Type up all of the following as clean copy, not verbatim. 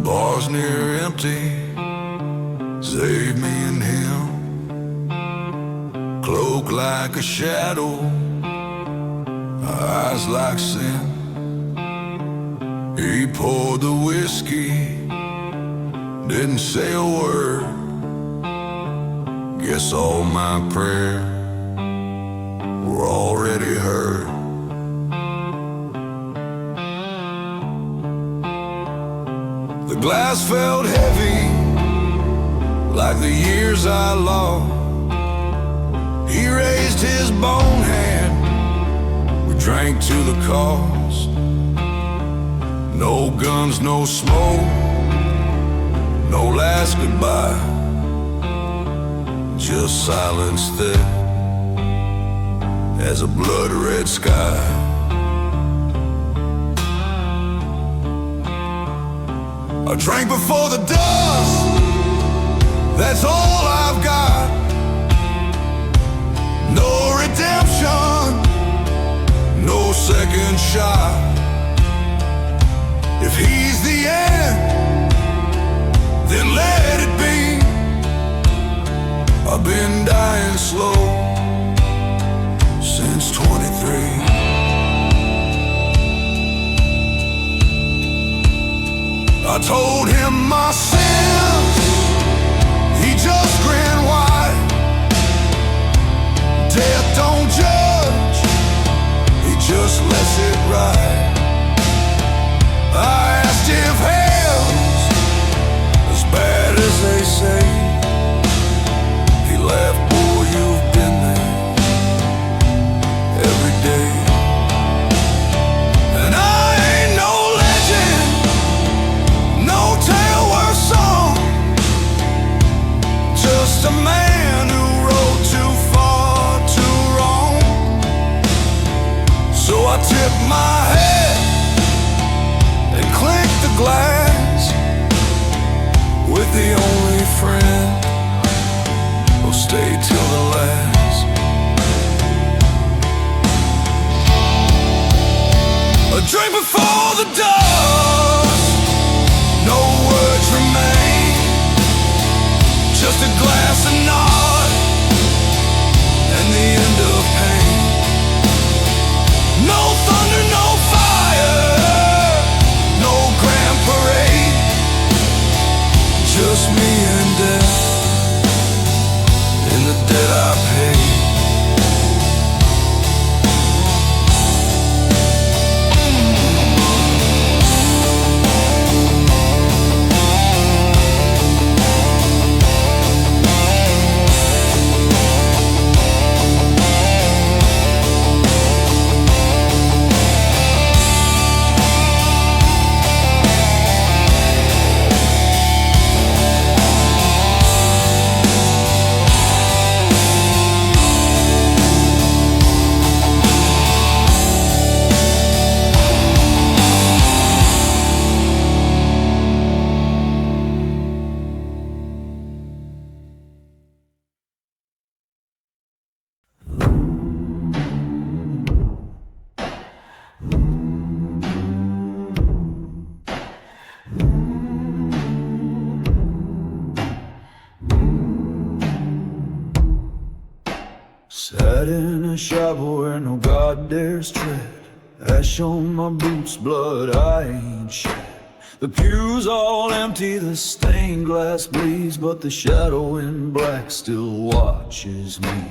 bar's near empty, save me and him. Cloak like a shadow, eyes like sin. He poured the whiskey, didn't say a word. Guess all my prayers were already heard. The glass felt heavy, like the years I lost. He raised his bone hand, we drank to the cost. No guns, no smoke, no last goodbye, just silence thick as a blood-red sky. I drank before the dust, that's all I've got. No redemption, no second shot. If he's the end, then let it be. I've been dying slow since 23. I told him my sins, he just grinned wide. Death don't judge, he just lets it ride. I asked if hell's as bad as they say. He laughed, boy, you've been there every day. And I ain't no legend, no tale worth song, just a man who wrote too far, too wrong. So I tipped my head and clinked the glass with the only friend who'll stay till the last. A drink before the dust, no words remain, just a glass of nod and the end of pain. No thunder, no fire, no grand parade, just me and death in the debt I paid. Sat in a shop where no God dares tread. Ash on my boots, blood I ain't shed. The pews all empty, the stained glass bleeds, but the shadow in black still watches me.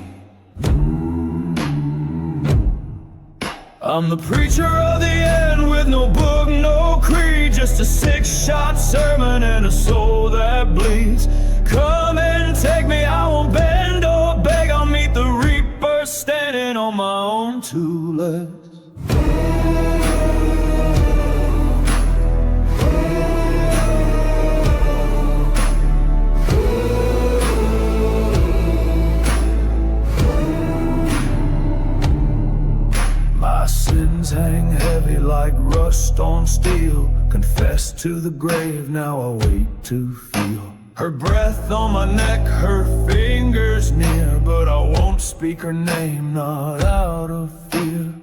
I'm the preacher of the end with no book, no creed, just a 6-shot sermon and a soul that bleeds. Come and take me, I won't bend or beg, I'll meet the reaper standing on my own 2 legs. My sins hang heavy like rust on steel. Confessed to the grave, now I wait to feel her breath on my neck, her fingers near. But I won't speak her name, not out of fear.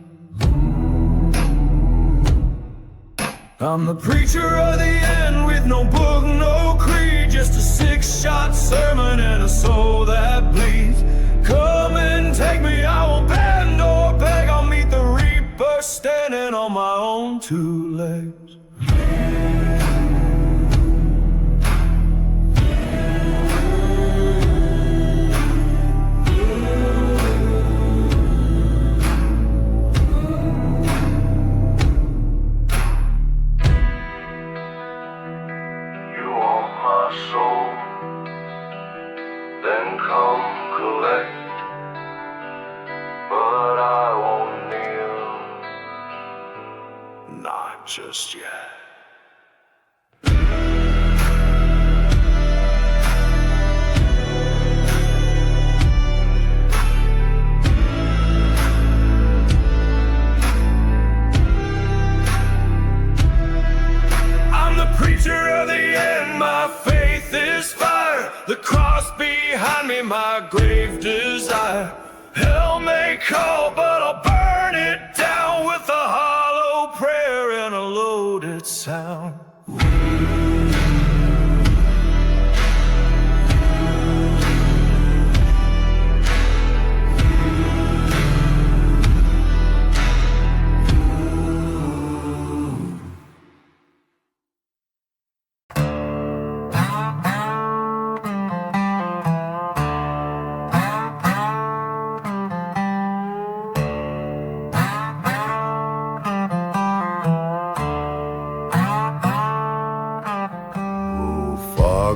I'm the preacher of the end with no book, no creed, just a 6-shot sermon and a soul that bleeds. Come and take me, I won't bend or beg. I'll meet the reaper standing on my own 2 legs. Soul, then come collect, but I won't kneel, not just yet. I'm the preacher of the end, my faith is fire. The cross behind me, my grave desire. Hell may call, but I'll burn it down with a hollow prayer and a loaded sound.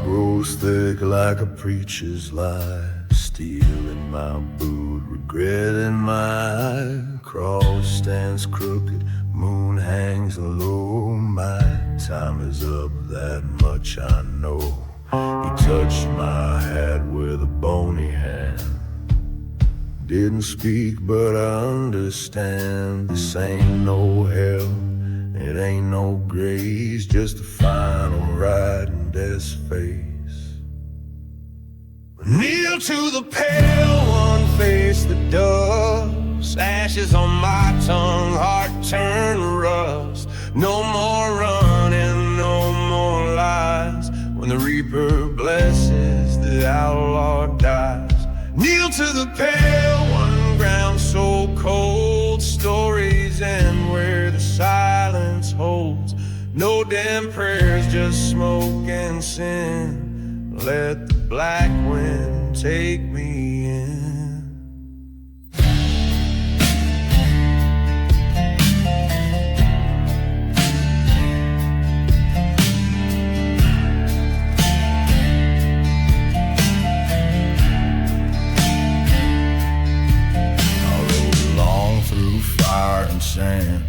Grows thick like a preacher's lie, steel in my boot, regret in my eye. Cross stands crooked, moon hangs low. My time is up, that much I know. He touched my hat with a bony hand. Didn't speak, but I understand. This ain't no hell, it ain't no grace, just a final ride in death's face. Kneel to the pale one, face the dust. Ashes on my tongue, heart turned to rust. No more running, no more lies. When the reaper blesses, the outlaw dies. Kneel to the pale one, ground so cold. Stories end where the silence holds. No damn prayers, just smoke and sin. Let the black wind take me in. I rode along through fire and sand,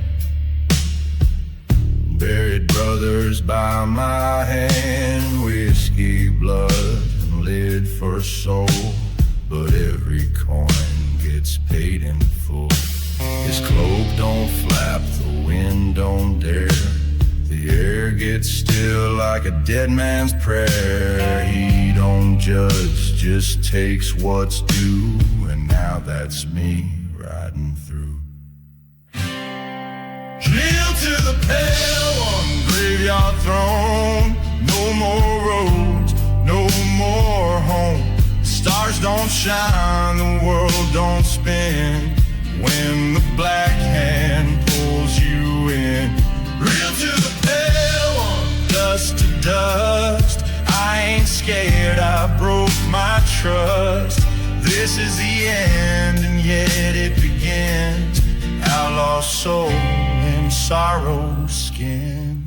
buried brothers by my hand, whiskey, blood, and lid for a soul. But every coin gets paid in full. His cloak don't flap, the wind don't dare. The air gets still like a dead man's prayer. He don't judge, just takes what's due. And now that's me riding through. Kneel to the pale one, graveyard throne. No more roads, no more home. Stars don't shine, the world don't spin when the black hand pulls you in. Real to the pale one, dust to dust. I ain't scared, I broke my trust. This is the end, and yet it begins. Outlaw soul in sorrow skin.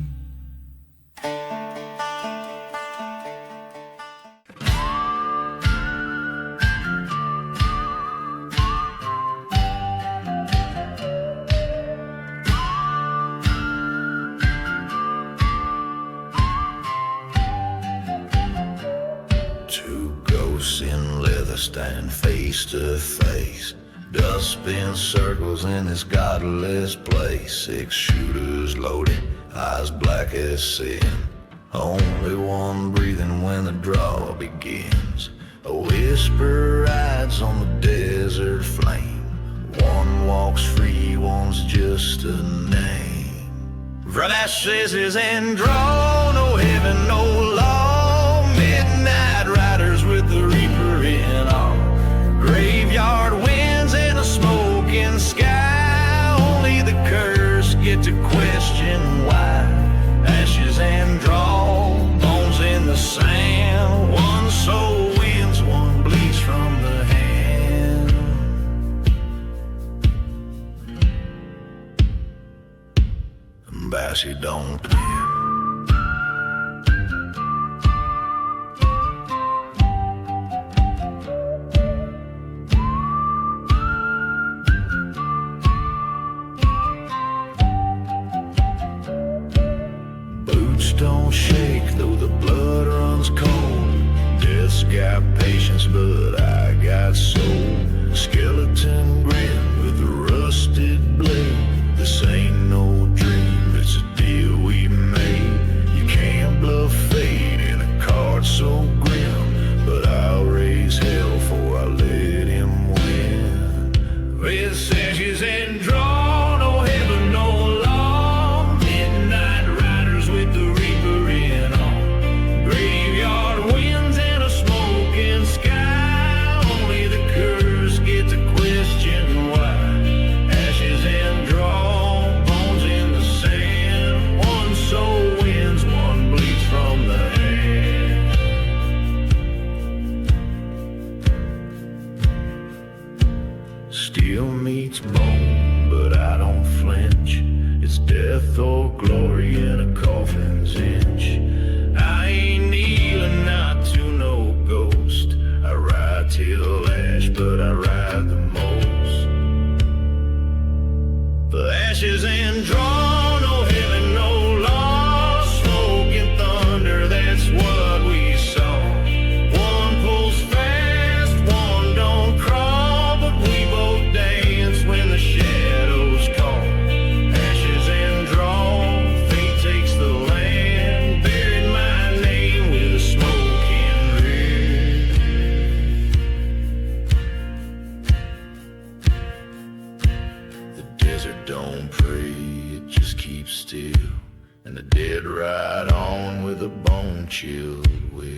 Two ghosts in leather stand face to face. Dust spins circles in this godless place. 6 shooters loaded, eyes black as sin. Only one breathing when the draw begins. A whisper rides on the desert flame. One walks free, one's just a name. From ashes and draw, no heaven, no law. Midnight riders with the reaper in all. Graveyard winds and a smoking sky. Only the cursed get to question why. Ashes and draw, bones in the sand. One soul wins, one bleeds from the hand. Bassy don't play. Boots don't shake though the blood runs cold. Death's got patience but I got soul. Skeleton grin with a rusted blade. This ain't no dream, it's a deal we made. You can't bluff fate in a card so grim, but I'll raise hell for I let him win. With ashes and draw, no heaven, no law. Midnight riders with the reaper in all. Graveyard winds and a smoking sky. Only the cursed get to question why. Ashes and draw, bones in the sand. One soul wins, one bleeds from the hand. Steel meets bone, but I don't flinch. It's death or glory in a coffin's inch. I ain't kneeling not to no ghost. I ride till ash, but I ride the most. For ashes and draw, no heaven, no law. Smoke and thunder, that's what we saw. One pulls fast, one don't crawl, but we both dance when the shadows call. Ashes and draw, fate takes the land. Buried my name with a smoking red. The desert don't pray, it just keeps still. And the dead ride on with a bone chill will.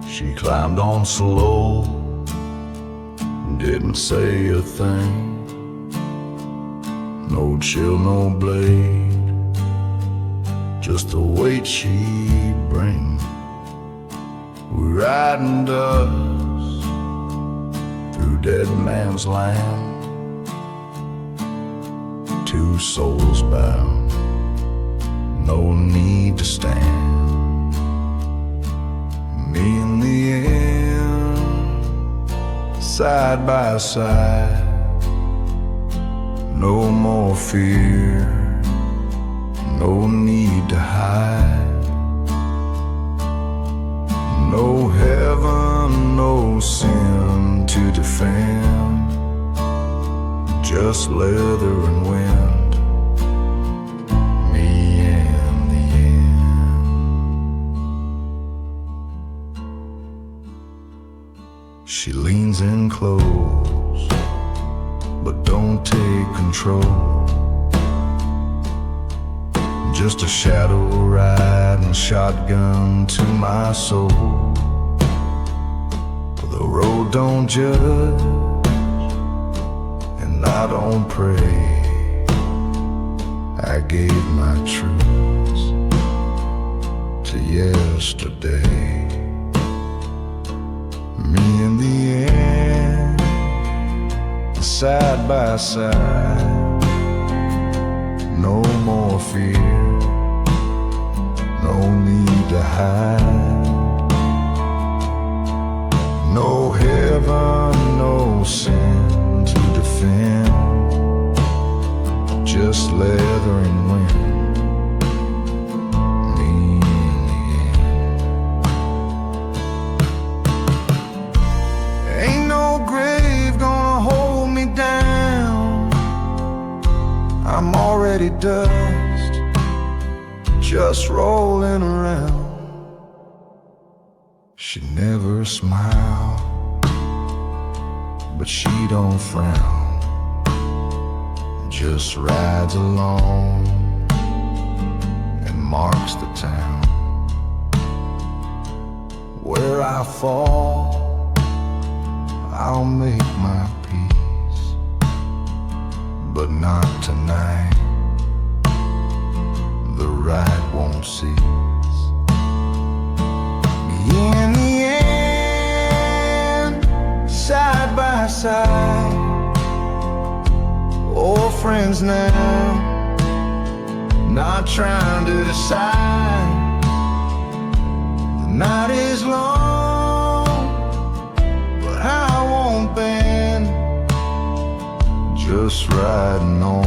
She climbed on slow, didn't say a thing. No chill, no blade, just the weight she'd bring. We're riding dust through dead man's land. Two souls bound, no need to stand. Me in the end, side by side. No more fear, no need to hide. No heaven, no sin to defend. Just leather and wind. Me and the end. She leans in close, but don't take control. Just a shadow riding shotgun to my soul. The road don't judge, and I don't pray. I gave my truths to yesterday. Me in the end, side by side. No more fear, no need to hide. No heaven, no sin to defend. Just leather and wind. Me dust just rolling around. She never smiled, but she don't frown, just rides along and marks the town. Where I fall, I'll make my peace, but not tonight. The ride won't cease. In the end, side by side, old friends now, not trying to decide. The night is long, but I won't bend, just riding on.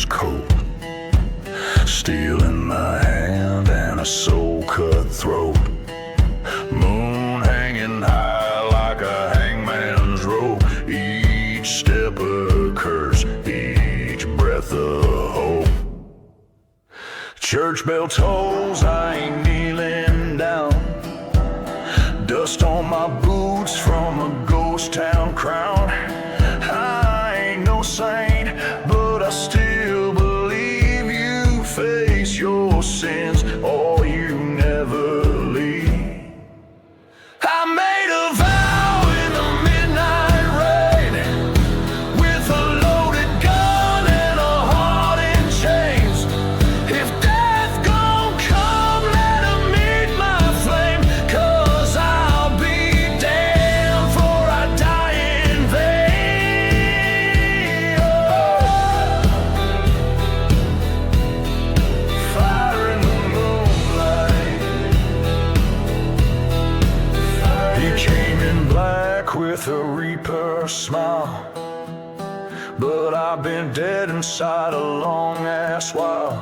Coat, steel in my hand and a soul cut throat. Moon hanging high like a hangman's rope. Each step a curse, each breath a hope. Church bell tolls, I ain't kneeling down. Dust on my boots from a ghost town crown. I ain't no saint, but I still believe you face your sins or you never leave. I made a vow in the midnight rain, with a loaded gun and a heart in chains. If death gon' come, let him meet my flame, 'cause I'll be damned for I die in vain. Fire in the moonlight. He came in black with a reaper smile, but I've been dead inside a long ass while.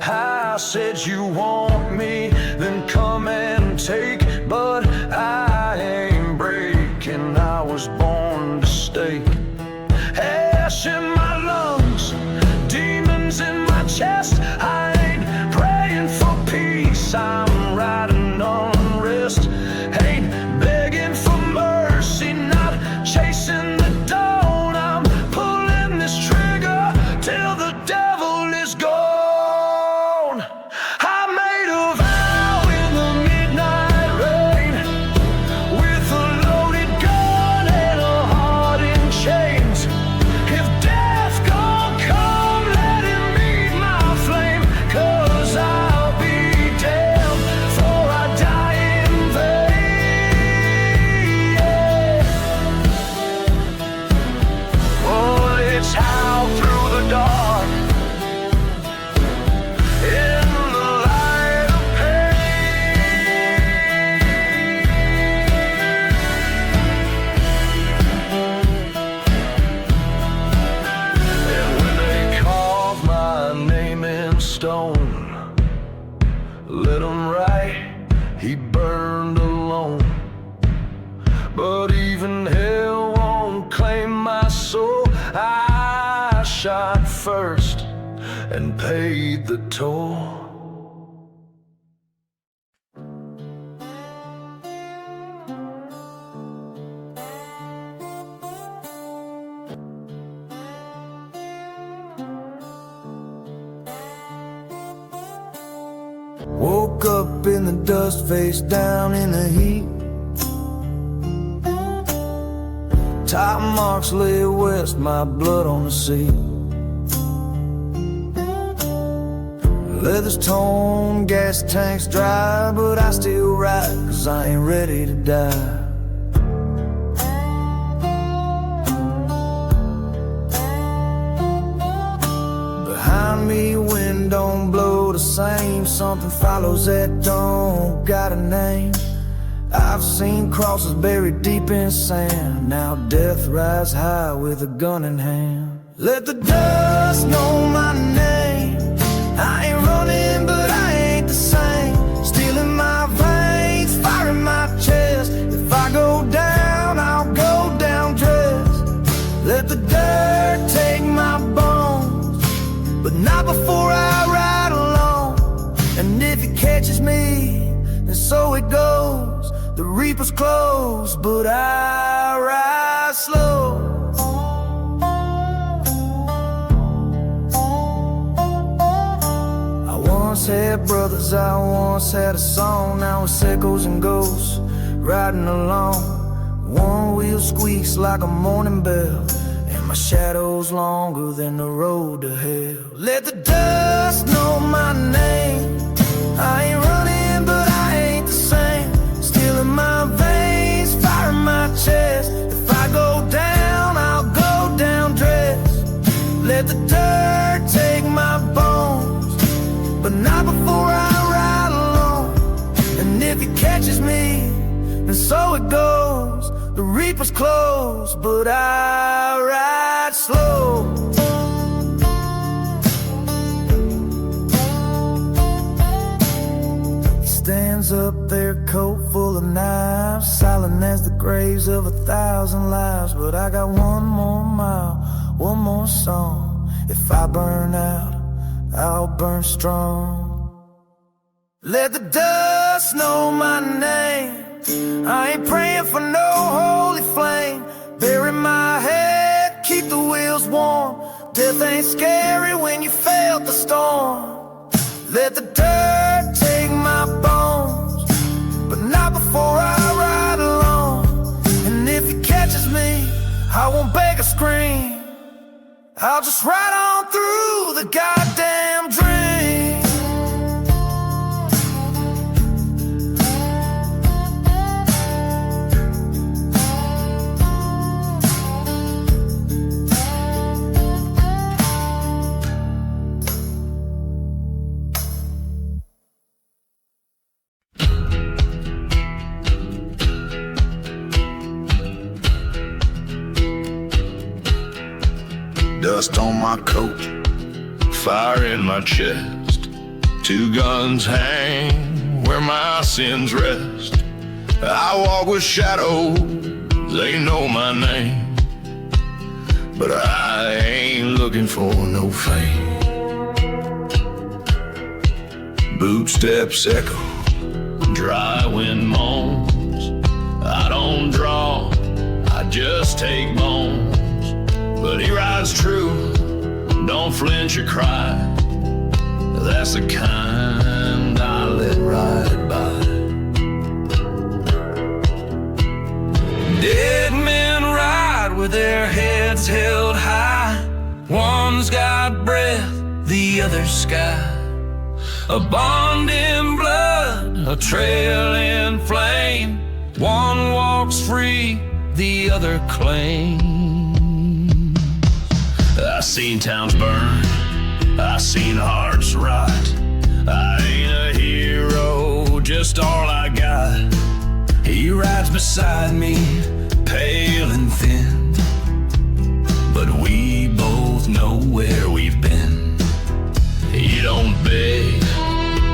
I said you want me, then come and take, but I ain't breaking, I was born to stay. Ash in my lungs, demons in my chest. I ain't praying for peace, I'm riding unrest. Ain't begging for mercy, not chasing the dawn. I'm pulling this trigger till the devil is gone. I made a vow in the midnight rain, with a loaded gun and a heart in chains. If death gon' come, let him meet my flame, 'cause I'll be damned for I die in vain. Bullets howl through the dark, in the light of pain. And when they carve my name in stone, let him write, he burned alone. But even hell won't claim my soul. I shot first and paid the toll. Woke up in the dust, face down in the heat. Top marks lay west, my blood on the seat. Leather's torn, gas tank's dry, but I still ride, 'cause I ain't ready to die. same. Something follows that don't got a name. I've seen crosses buried deep in sand. Now death rides high with a gun in hand. Let the dust know my name. I ain't running, but I ain't the same. Steel in my veins, fire in my chest. If I go down, I'll go down dressed. Let the dirt take my bones, but not before I ride alone. And if he catches me, then so it goes. The reaper's close, but I ride slow. I once had brothers, I once had a song. Now it's echoes and ghosts riding along. One wheel squeaks like a morning bell, and my shadow's longer than the road to hell. Let the dust know my name. I ain't running, but I ain't the same. Steel in my veins, fire in my chest. If I go down, I'll go down dressed. Let the dirt take my bones, but not before I ride alone. And if he catches me, then so it goes. The reaper's close, but I ride slow. He stands up there, coat full of knives, silent as the graves of 1,000 lives. But I got one more mile, one more song. If I burn out, I'll burn strong. Let the dust know my name. I ain't praying for no holy flame. Bury my head, keep the wheels warm. Death ain't scary when you felt the storm. Let the dirt take my bones, but not before I ride alone. And if he catches me, I won't beg or scream. I'll just ride on through the goddamn dream. Dust on my coat, fire in my chest. 2 guns hang where my sins rest. I walk with shadows, they know my name, but I ain't looking for no fame. Bootsteps echo, dry wind moans. I don't draw, I just take bones. But he rides true, don't flinch or cry. That's the kind I let ride by. Dead men ride with their heads held high. One's got breath, the other's sky. A bond in blood, a trail in flame. One walks free, the other claims. I seen towns burn, I seen hearts rot. I ain't a hero, just all I got. He rides beside me, pale and thin, but we both know where we've been. He don't beg,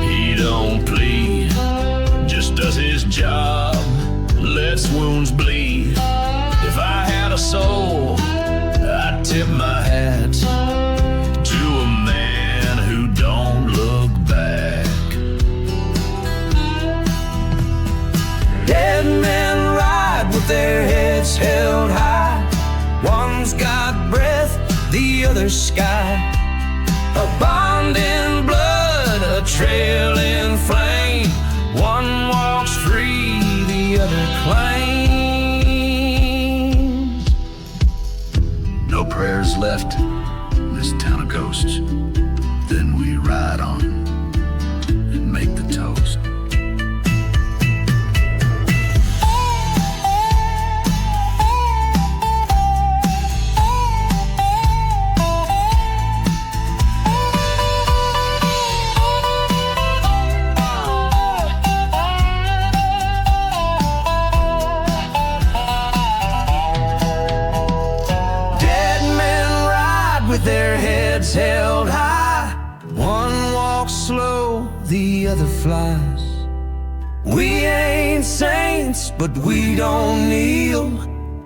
he don't plead, just does his job, lets wounds bleed. If I had a soul, I'd tip my hat to a man who don't look back. Dead men ride with their heads held high. One's got breath, the other's sky. A bond in blood, a trail in flame. One walks free, the other claims. No prayers left in this town of ghosts. Then we ride on and make the toast. the other flies. We ain't saints, but we don't kneel.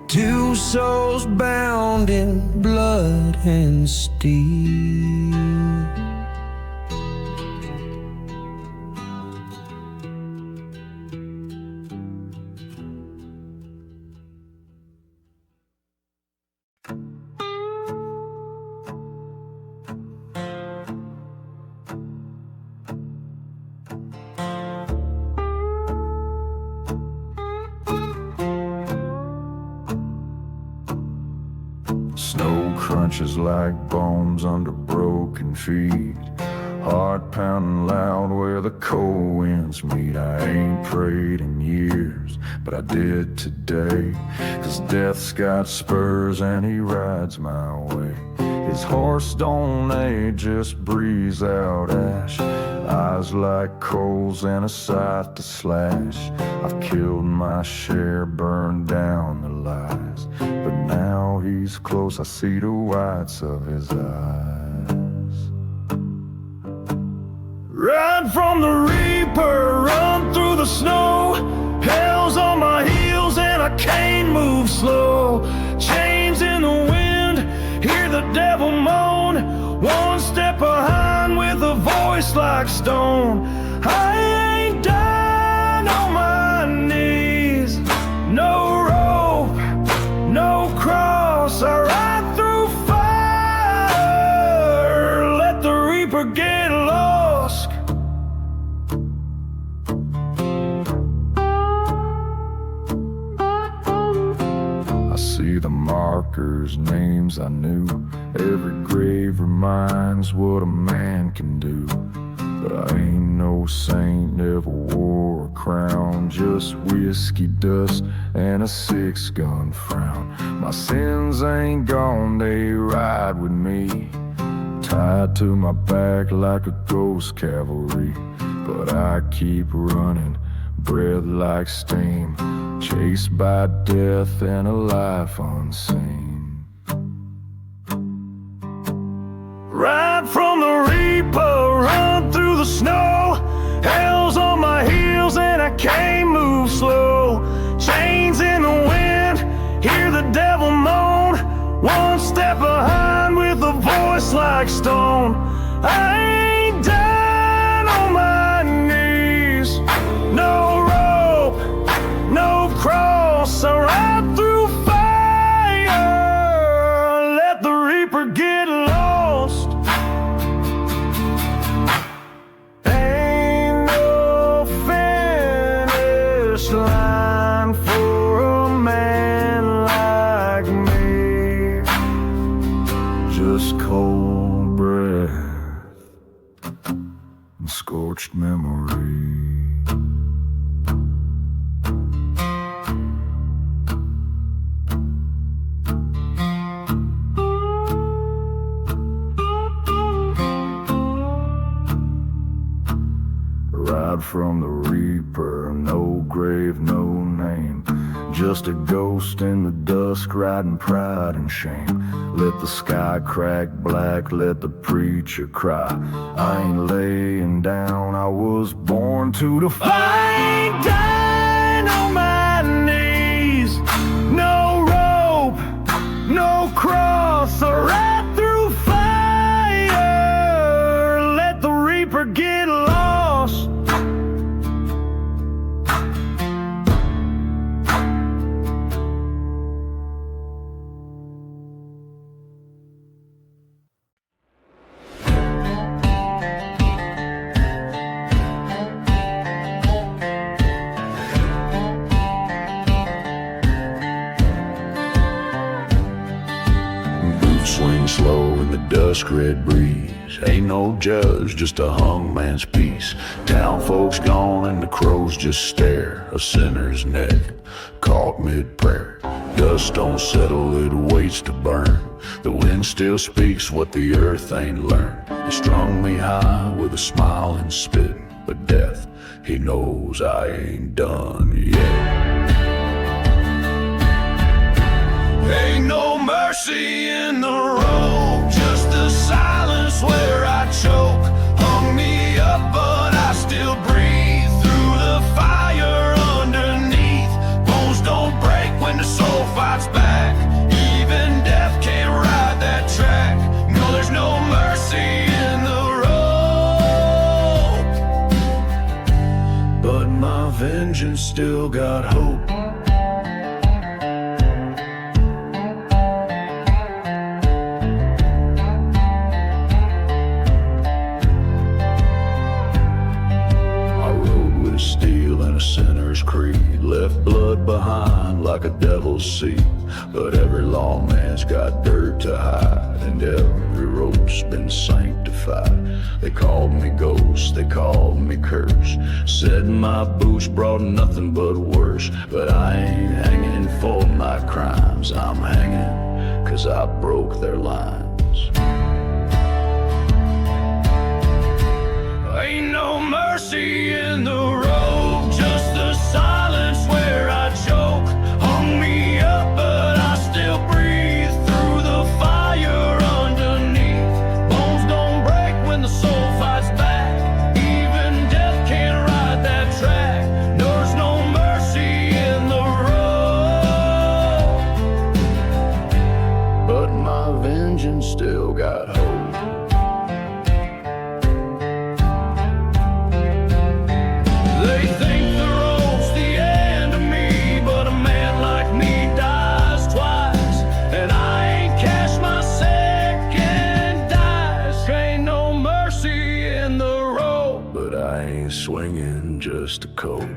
Two souls bound in blood and steel. Snow crunches like bones under broken feet. Heart pounding loud where the cold winds meet. I ain't prayed in years, but I did today. 'Cause death's got spurs and he rides my way. His horse don't age, just breathes out ash. Eyes like coals and a sight to slash. I've killed my share, burned down the lies, but now he's close, I see the whites of his eyes. Ride from the reaper, run through the snow. Hell's on my heels and I can't move slow. Chains in the wind, hear the devil moan. One step behind with a voice like stone. I ain't down on my knees. No rope, no cross. I ride through fire. Let the reaper get lost. I see the markers, names I knew. Every grave reminds what a man can do. But I ain't no saint, never wore a crown. Just whiskey dust and a 6-gun frown. My sins ain't gone, they ride with me. Tied to my back like a ghost cavalry. But I keep running, breath like steam. Chased by death and a life unseen. Ride from the reaper, run through the snow. Hell's on my heels and I can't move slow. Chains in the wind, hear the devil moan. One step behind with a voice like stone. I ain't down on my knees. No rope, no cross. I ride through fire. Let the reaper get lost. Ain't no finish line for a man like me. Just cold breath and scorched memory. Ride from the reaper, no grave, no name. Just a ghost in the dusk, riding pride and shame. Let the sky crack black, let the preacher cry. I ain't laying down, I was born to defy. I ain't dying on my knees. No rope, no cross. I ride through fire. Let the reaper get lost. Swing slow in the dusk-red breeze. Ain't no judge, just a hung man's peace. Town folks gone and the crows just stare. A sinner's neck, caught mid-prayer. Dust don't settle, it waits to burn. The wind still speaks what the earth ain't learned. He strung me high with a smile and spit. But death, he knows I ain't done yet. Ain't no mercy in the road, just a silence where I choke. Hung me up, but I vengeance still got hope. Steel and a sinner's creed, left blood behind like a devil's seed. But every lawman's got dirt to hide, and every rope's been sanctified. They called me ghost, they called me curse, said my boots brought nothing but worse. But I ain't hanging for my crimes, I'm hanging 'cause I broke their lines. Ain't no mercy in the road, just the silence where I choke. Hung me up, but I still breathe through the fire underneath. Bones don't break when the soul fights back. Even death can't ride that track. There's no mercy in the road, but my vengeance still got hope. Swinging just a coat.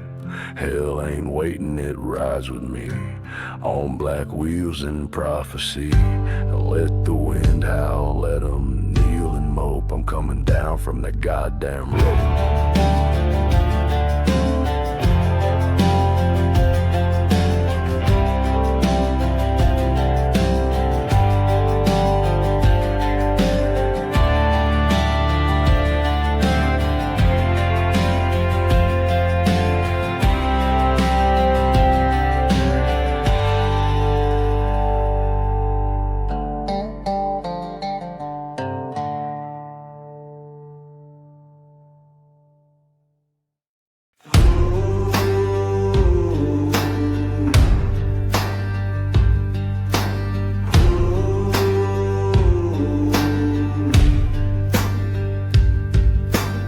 Hell ain't waiting, it rides with me on black wheels in prophecy. Let the wind howl, let them kneel and mope. I'm coming down from that goddamn rope.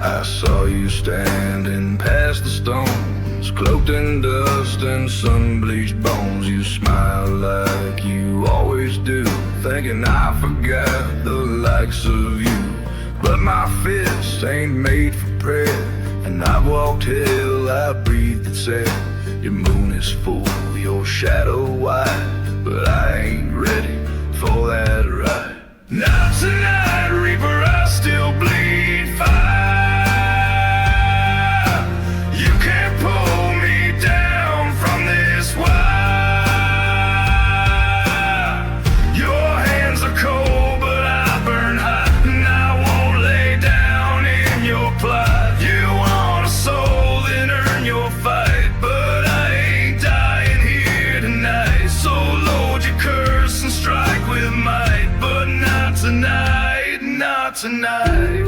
I saw you standing past the stones, cloaked in dust and sun-bleached bones. You smile like you always do, thinking I forgot the likes of you. But my fists ain't made for prayer, and I've walked hell, I breathed and said, your moon is full, your shadow wide, but I ain't ready for that ride. Not tonight, Reaper, I still bleed fire. You can't pull me down from this wire. Your hands are cold, but I burn hot, and I won't lay down in your plot. You want a soul, then earn your fight, but I ain't dying here tonight. So load your curse and strike with might, but not tonight, not tonight.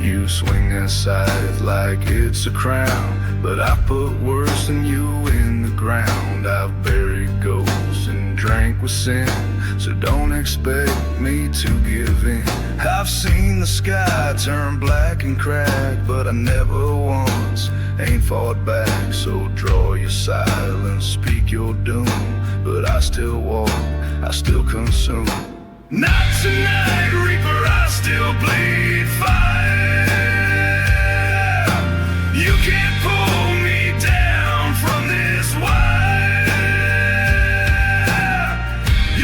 You swing that scythe like it's a crown, but I put worse than you in the ground. I've buried ghosts and drank with sin, so don't expect me to give in. I've seen the sky turn black and crack, but I never once ain't fought back. So draw your silence, speak your doom, but I still walk, I still consume. Not tonight, Reaper, I still bleed fire. You can't pull me down from this wire.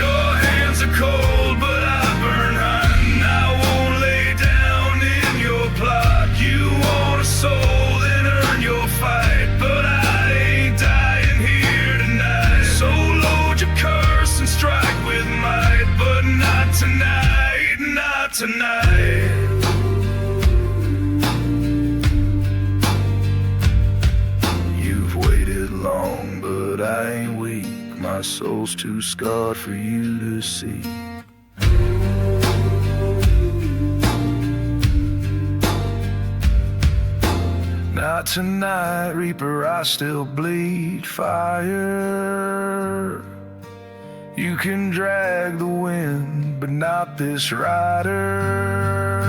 Your hands are cold, but I burn hot, and I won't lay down in your plot. You want a soul, then earn your fight, but I ain't dying here tonight. So load your curse and strike with might, but not tonight, not tonight. You've waited long, but I ain't weak. My soul's too scarred for you to see. Not tonight, Reaper, I still bleed fire. You can drag the wind, but not this rider.